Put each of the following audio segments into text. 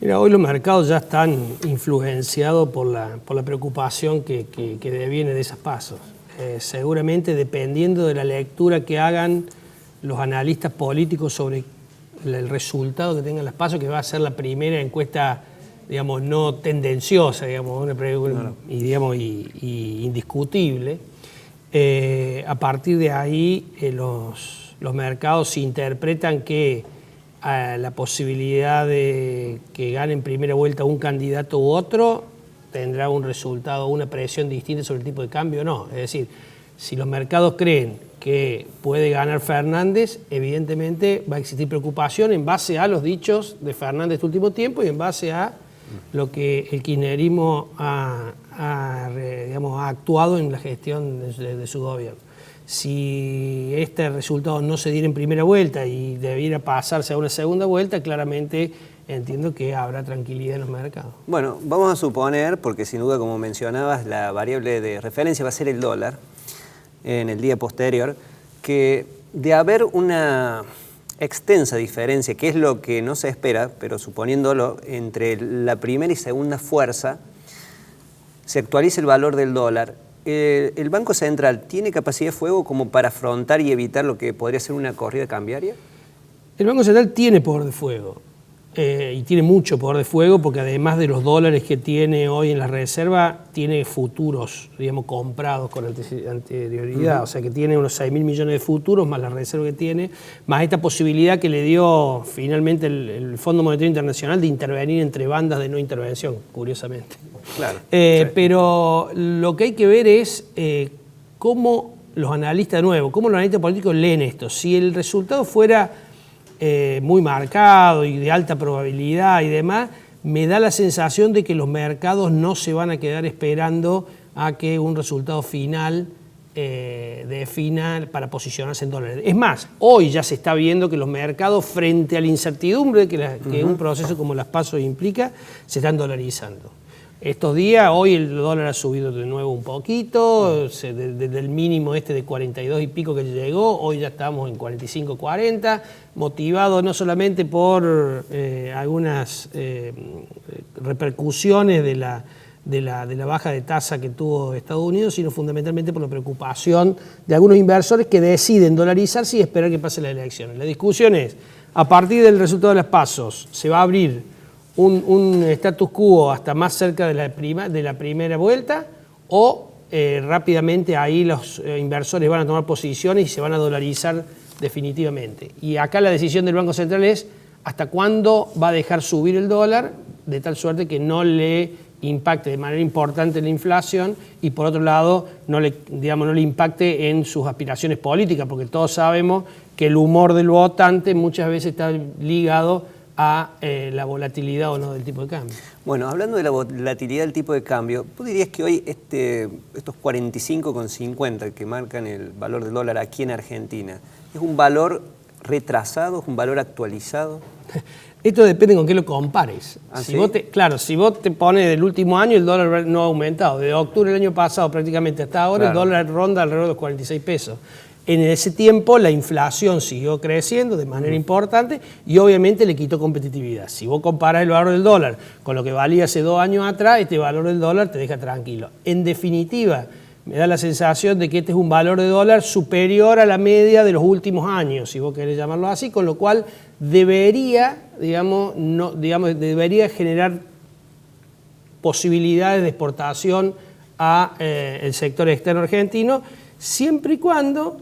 Mira, hoy los mercados ya están influenciados por la preocupación que deviene de esas pasos. Seguramente dependiendo de la lectura que hagan los analistas políticos sobre el resultado que tengan las pasos, que va a ser la primera encuesta, digamos, no tendenciosa, digamos, y indiscutible. A partir de ahí los mercados interpretan que la posibilidad de que gane en primera vuelta un candidato u otro tendrá un resultado, una presión distinta sobre el tipo de cambio o no. Es decir, si los mercados creen que puede ganar Fernández, evidentemente va a existir preocupación en base a los dichos de Fernández este último tiempo y en base a lo que el kirchnerismo ha actuado en la gestión de su gobierno. Si este resultado no se diera en primera vuelta y debiera pasarse a una segunda vuelta, claramente entiendo que habrá tranquilidad en los mercados. Bueno, vamos a suponer, porque sin duda, como mencionabas, la variable de referencia va a ser el dólar en el día posterior, que de haber una extensa diferencia, que es lo que no se espera, pero suponiéndolo, entre la primera y segunda fuerza, se actualiza el valor del dólar. ¿El Banco Central tiene capacidad de fuego como para afrontar y evitar lo que podría ser una corrida cambiaria? El Banco Central tiene poder de fuego y tiene mucho poder de fuego porque además de los dólares que tiene hoy en la reserva, tiene futuros, digamos, comprados con anterioridad. O sea que tiene unos 6.000 millones de futuros más la reserva que tiene, más esta posibilidad que le dio finalmente el Fondo Monetario Internacional de intervenir entre bandas de no intervención, curiosamente. Claro. Sí. Pero lo que hay que ver es cómo los analistas, de nuevo, cómo los analistas políticos leen esto. Si el resultado fuera muy marcado y de alta probabilidad y demás, me da la sensación de que los mercados no se van a quedar esperando a que un resultado final defina para posicionarse en dólares. Es más, hoy ya se está viendo que los mercados, frente a la incertidumbre que un proceso como las PASO implica, se están dolarizando. Estos días, hoy el dólar ha subido de nuevo un poquito, desde el mínimo de 42 y pico que llegó, hoy ya estamos en 45, 40, motivado no solamente por algunas repercusiones de la baja de tasa que tuvo Estados Unidos, sino fundamentalmente por la preocupación de algunos inversores que deciden dolarizarse y esperar que pase la elección. La discusión es, a partir del resultado de las PASOs, ¿se va a abrir un status quo hasta más cerca de la primera vuelta o rápidamente ahí los inversores van a tomar posiciones y se van a dolarizar definitivamente? Y acá la decisión del Banco Central es hasta cuándo va a dejar subir el dólar de tal suerte que no le impacte de manera importante la inflación y por otro lado no le impacte en sus aspiraciones políticas, porque todos sabemos que el humor del votante muchas veces está ligado a la volatilidad o no del tipo de cambio. Bueno, hablando de la volatilidad del tipo de cambio, ¿tú dirías que hoy estos 45,50 que marcan el valor del dólar aquí en Argentina, es un valor retrasado, es un valor actualizado? Esto depende con qué lo compares. ¿Ah, si sí? si vos te pones del último año, el dólar no ha aumentado. De octubre del año pasado prácticamente hasta ahora, claro, el dólar ronda alrededor de los 46 pesos. En ese tiempo la inflación siguió creciendo de manera importante y obviamente le quitó competitividad. Si vos comparás el valor del dólar con lo que valía hace 2 años atrás, este valor del dólar te deja tranquilo. En definitiva, me da la sensación de que este es un valor de dólar superior a la media de los últimos años, si vos querés llamarlo así, con lo cual debería generar posibilidades de exportación a el sector externo argentino, siempre y cuando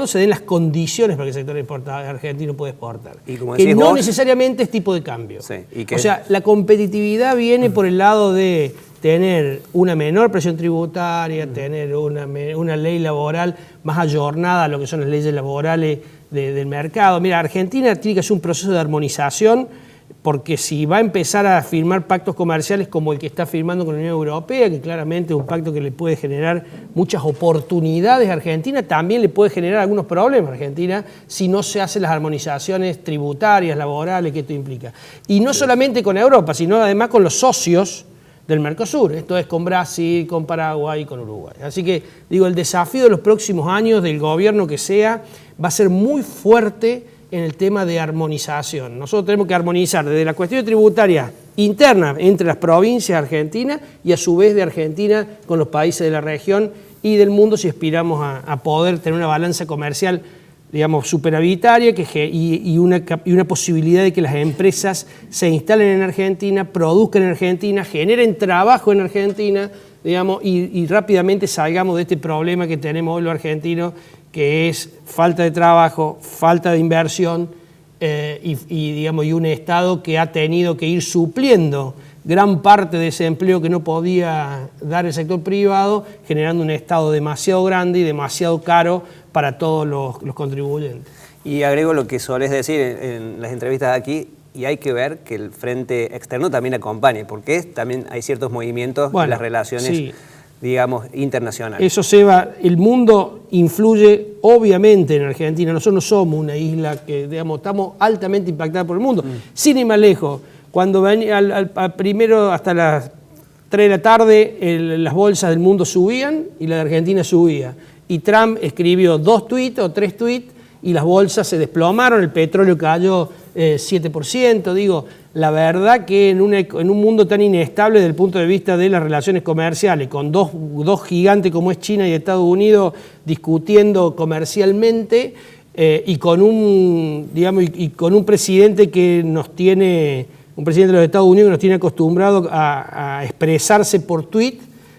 se den las condiciones para que el sector argentino pueda exportar. Y como que decís no vos, necesariamente es tipo de cambio. Sí, o sea, la competitividad viene por el lado de tener una menor presión tributaria, tener una ley laboral más ayornada a lo que son las leyes laborales del mercado. Mira, Argentina tiene que hacer un proceso de armonización, porque si va a empezar a firmar pactos comerciales como el que está firmando con la Unión Europea, que claramente es un pacto que le puede generar muchas oportunidades a Argentina, también le puede generar algunos problemas a Argentina si no se hacen las armonizaciones tributarias, laborales que esto implica. Y no solamente con Europa, sino además con los socios del Mercosur. Esto es con Brasil, con Paraguay y con Uruguay. Así que, digo, el desafío de los próximos años del gobierno que sea va a ser muy fuerte en el tema de armonización. Nosotros tenemos que armonizar desde la cuestión tributaria interna entre las provincias argentinas y a su vez de Argentina con los países de la región y del mundo si aspiramos a poder tener una balanza comercial, digamos, superavitaria y una posibilidad de que las empresas se instalen en Argentina, produzcan en Argentina, generen trabajo en Argentina, digamos, y rápidamente salgamos de este problema que tenemos hoy los argentinos, que es falta de trabajo, falta de inversión digamos, y un Estado que ha tenido que ir supliendo gran parte de ese empleo que no podía dar el sector privado, generando un Estado demasiado grande y demasiado caro para todos los contribuyentes. Y agrego lo que solés decir en las entrevistas aquí, y hay que ver que el frente externo también acompañe, porque también hay ciertos movimientos en las relaciones, sí, digamos, internacionales. Eso, Seba, el mundo influye obviamente en Argentina. Nosotros no somos una isla que, digamos, estamos altamente impactados por el mundo. Sin ir más lejos, cuando venía primero hasta las 3 de la tarde, las bolsas del mundo subían y la de Argentina subía. Y Trump escribió 2 tweets o 3 tweets y las bolsas se desplomaron, el petróleo cayó 7%. Digo, la verdad que en un mundo tan inestable desde el punto de vista de las relaciones comerciales, con dos gigantes como es China y Estados Unidos discutiendo comercialmente y con un presidente que nos tiene, un presidente de los Estados Unidos que nos tiene acostumbrado a expresarse por tweet,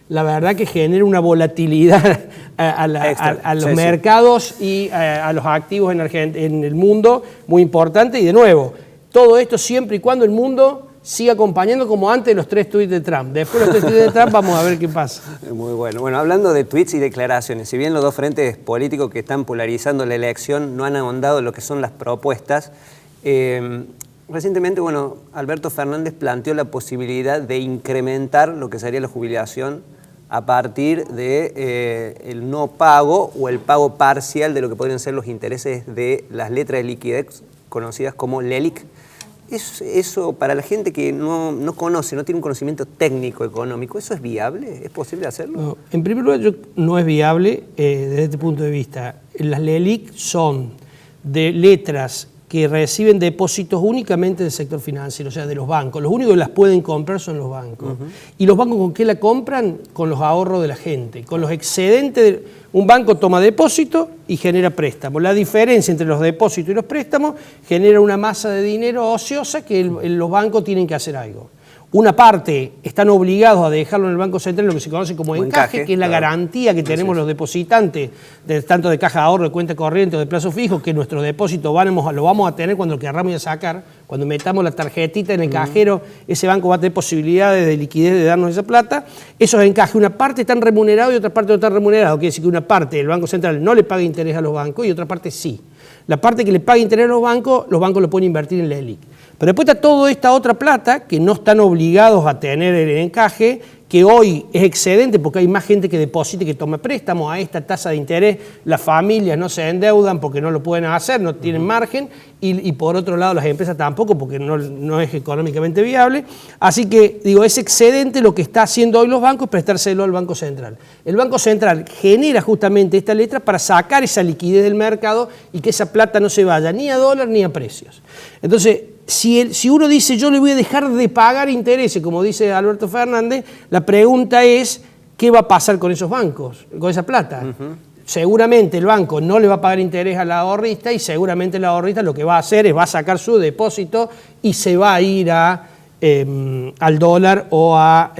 la verdad que genera una volatilidad a los mercados y a los activos en el mundo muy importante. Y de nuevo, todo esto siempre y cuando el mundo siga acompañando como antes de los 3 tweets de Trump. Después de los 3 tweets de Trump vamos a ver qué pasa. Muy bueno. Bueno, hablando de tweets y declaraciones, si bien los dos frentes políticos que están polarizando la elección no han ahondado en lo que son las propuestas, recientemente, bueno, Alberto Fernández planteó la posibilidad de incrementar lo que sería la jubilación a partir de el no pago o el pago parcial de lo que podrían ser los intereses de las letras de liquidez conocidas como LELIQ. Eso para la gente que no conoce, no tiene un conocimiento técnico económico, ¿eso es viable? ¿Es posible hacerlo? No, en primer lugar, no es viable desde este punto de vista. Las LELIQ son de letras que reciben depósitos únicamente del sector financiero, o sea, de los bancos. Los únicos que las pueden comprar son los bancos. ¿Y los bancos con qué la compran? Con los ahorros de la gente, con los excedentes. Un banco toma depósito y genera préstamos. La diferencia entre los depósitos y los préstamos genera una masa de dinero ociosa que los bancos tienen que hacer algo. Una parte están obligados a dejarlo en el Banco Central, lo que se conoce como encaje, que es la garantía que tenemos los depositantes, tanto de caja de ahorro, de cuenta corriente o de plazo fijo, que nuestro depósito lo vamos a tener cuando lo querramos ir a sacar. Cuando metamos la tarjetita en el cajero, ese banco va a tener posibilidades de liquidez de darnos esa plata. Esos encajes, una parte están remunerados y otra parte no están remunerados. Quiere decir que una parte del Banco Central no le paga interés a los bancos y otra parte sí. La parte que le paga interés a los bancos lo pueden invertir en LELIQ. Pero después está toda esta otra plata que no están obligados a tener el encaje, que hoy es excedente porque hay más gente que deposita y que toma préstamos a esta tasa de interés. Las familias no se endeudan porque no lo pueden hacer, no tienen margen, y por otro lado las empresas tampoco porque no es económicamente viable. Así que, digo, es excedente lo que está haciendo hoy los bancos, prestárselo al Banco Central. El Banco Central genera justamente esta letra para sacar esa liquidez del mercado y que esa plata no se vaya ni a dólar ni a precios. Entonces, si uno dice yo le voy a dejar de pagar intereses, como dice Alberto Fernández, la pregunta es ¿qué va a pasar con esos bancos, con esa plata? Seguramente el banco no le va a pagar interés al ahorrista y seguramente el ahorrista lo que va a hacer es va a sacar su depósito y se va a ir al dólar o a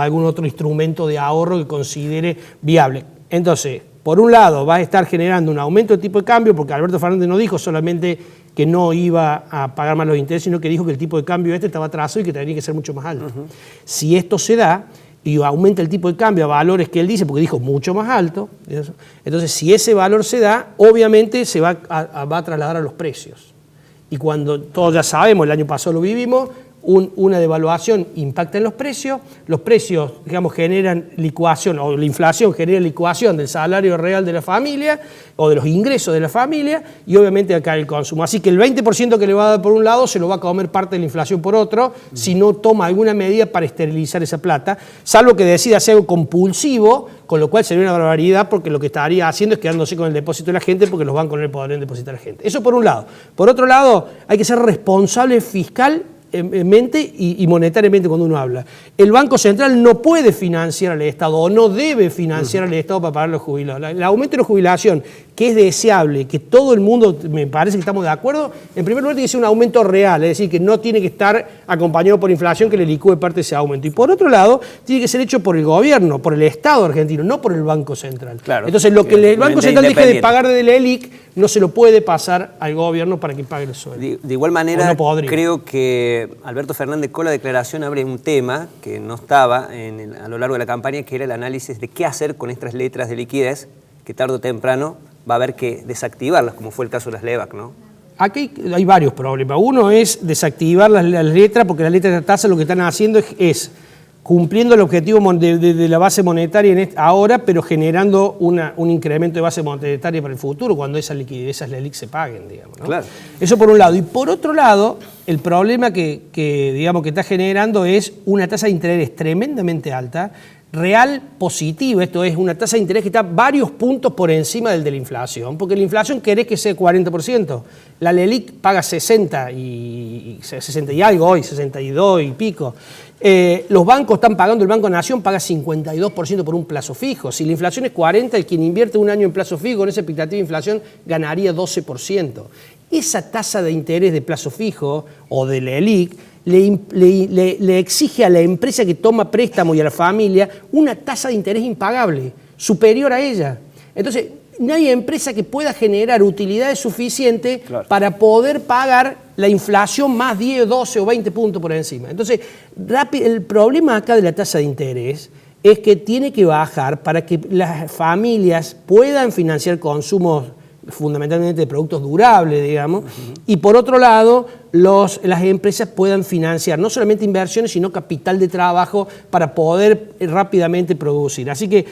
algún otro instrumento de ahorro que considere viable. Entonces, por un lado va a estar generando un aumento del tipo de cambio, porque Alberto Fernández no dijo solamente que no iba a pagar más los intereses, sino que dijo que el tipo de cambio estaba atrasado y que tenía que ser mucho más alto. Si esto se da y aumenta el tipo de cambio a valores que él dice, porque dijo mucho más alto, entonces si ese valor se da, obviamente se va a trasladar a los precios. Y cuando todos ya sabemos, el año pasado lo vivimos, una devaluación impacta en los precios, digamos, generan licuación, o la inflación genera licuación del salario real de la familia o de los ingresos de la familia, y obviamente acá el consumo. Así que el 20% que le va a dar por un lado se lo va a comer parte de la inflación por otro, si no toma alguna medida para esterilizar esa plata, salvo que decida hacer algo compulsivo, con lo cual sería una barbaridad, porque lo que estaría haciendo es quedándose con el depósito de la gente, porque los bancos no le podrían depositar a la gente. Eso por un lado. Por otro lado, hay que ser responsable fiscal mente y monetariamente cuando uno habla. El Banco Central no puede financiar al Estado o no debe financiar al Estado para pagar los jubilados. El aumento de la jubilación, que es deseable, que todo el mundo, me parece que estamos de acuerdo, en primer lugar tiene que ser un aumento real, es decir, que no tiene que estar acompañado por inflación que le licúe parte de ese aumento. Y por otro lado, tiene que ser hecho por el gobierno, por el Estado argentino, no por el Banco Central. Claro, entonces, lo que el Banco Central deje de pagar de la ELIC no se lo puede pasar al gobierno para que pague el sueldo. De igual manera, creo que Alberto Fernández con la declaración abre un tema que no estaba a lo largo de la campaña, que era el análisis de qué hacer con estas letras de liquidez, que tarde o temprano va a haber que desactivarlas, como fue el caso de las LEVAC, ¿no? Aquí hay varios problemas. Uno es desactivar las letras, porque las letras de tasa lo que están haciendo es cumpliendo el objetivo de la base monetaria ahora, pero generando un incremento de base monetaria para el futuro, cuando esas liquidez, esas LELIC se paguen, digamos, ¿no? Claro. Eso por un lado. Y por otro lado, el problema que está generando es una tasa de interés tremendamente alta, real positiva, esto es una tasa de interés que está varios puntos por encima del de la inflación, porque la inflación querés que sea 40%, la LELIC paga 60 y algo hoy, 62 y pico. Los bancos están pagando, el Banco Nación paga 52% por un plazo fijo. Si la inflación es 40, el quien invierte un año en plazo fijo con esa expectativa de inflación ganaría 12%. Esa tasa de interés de plazo fijo o de la LELIC le exige a la empresa que toma préstamo y a la familia una tasa de interés impagable, superior a ella. Entonces, no hay empresa que pueda generar utilidades suficientes para poder pagar la inflación más 10, 12 o 20 puntos por encima. Entonces, el problema acá de la tasa de interés es que tiene que bajar para que las familias puedan financiar consumos fundamentalmente de productos durables, digamos, y por otro lado, las empresas puedan financiar no solamente inversiones, sino capital de trabajo para poder rápidamente producir. Así que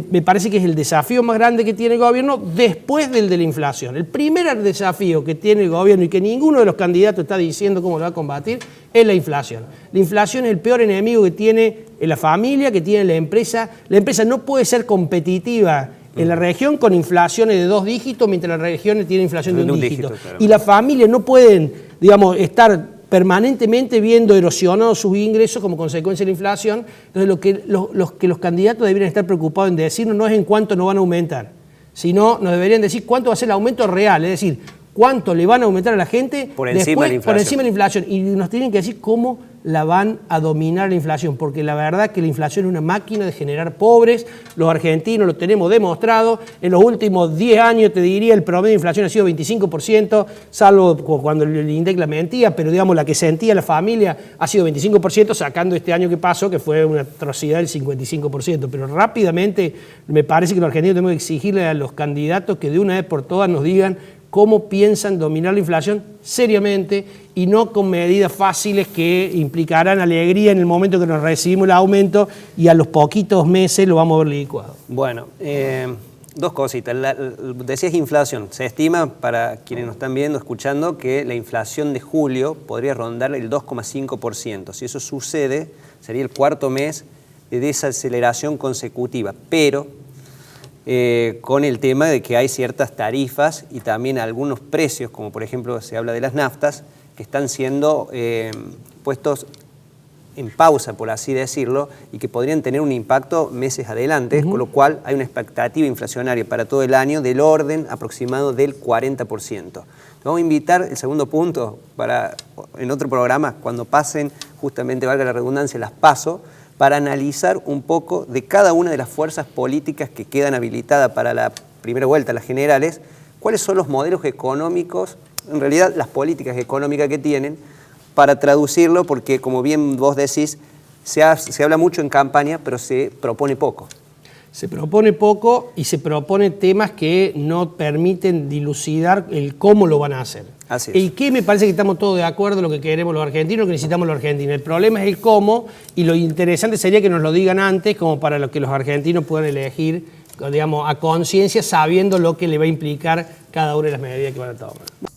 me parece que es el desafío más grande que tiene el gobierno después del de la inflación. El primer desafío que tiene el gobierno y que ninguno de los candidatos está diciendo cómo lo va a combatir es la inflación. La inflación es el peor enemigo que tiene la familia, que tiene la empresa. La empresa no puede ser competitiva en la región con inflaciones de 2 dígitos, mientras la región tiene inflación de un dígito. Claro. Y las familias no pueden, digamos, estar permanentemente viendo erosionados sus ingresos como consecuencia de la inflación. Entonces, lo que los candidatos deberían estar preocupados en decirnos no es en cuánto nos van a aumentar, sino nos deberían decir cuánto va a ser el aumento real, es decir, cuánto le van a aumentar a la gente por encima de la inflación. Y nos tienen que decir cómo la van a dominar la inflación, porque la verdad que la inflación es una máquina de generar pobres. Los argentinos lo tenemos demostrado. En los últimos 10 años, te diría, el promedio de inflación ha sido 25%, salvo cuando el INDEC la mentía, pero digamos la que sentía la familia ha sido 25%, sacando este año que pasó, que fue una atrocidad del 55%. Pero rápidamente me parece que los argentinos tenemos que exigirle a los candidatos que de una vez por todas nos digan cómo piensan dominar la inflación seriamente y no con medidas fáciles que implicarán alegría en el momento que nos recibimos el aumento y a los poquitos meses lo vamos a ver licuado. Bueno, dos cositas. Decías inflación. Se estima, para quienes nos están viendo, escuchando, que la inflación de julio podría rondar el 2,5%. Si eso sucede, sería el cuarto mes de desaceleración consecutiva, pero con el tema de que hay ciertas tarifas y también algunos precios, como por ejemplo se habla de las naftas, que están siendo puestos en pausa, por así decirlo, y que podrían tener un impacto meses adelante, con lo cual hay una expectativa inflacionaria para todo el año del orden aproximado del 40%. Vamos a invitar, el segundo punto, en otro programa, cuando pasen, justamente, valga la redundancia, las PASO, para analizar un poco de cada una de las fuerzas políticas que quedan habilitadas para la primera vuelta, las generales, cuáles son los modelos económicos, en realidad las políticas económicas que tienen, para traducirlo, porque como bien vos decís, se habla mucho en campaña, pero se propone poco. Se propone poco y se propone temas que no permiten dilucidar el cómo lo van a hacer. Así es. El qué me parece que estamos todos de acuerdo en lo que queremos los argentinos, lo que necesitamos los argentinos. El problema es el cómo, y lo interesante sería que nos lo digan antes, como para que los argentinos puedan elegir, digamos, a conciencia, sabiendo lo que le va a implicar cada una de las medidas que van a tomar.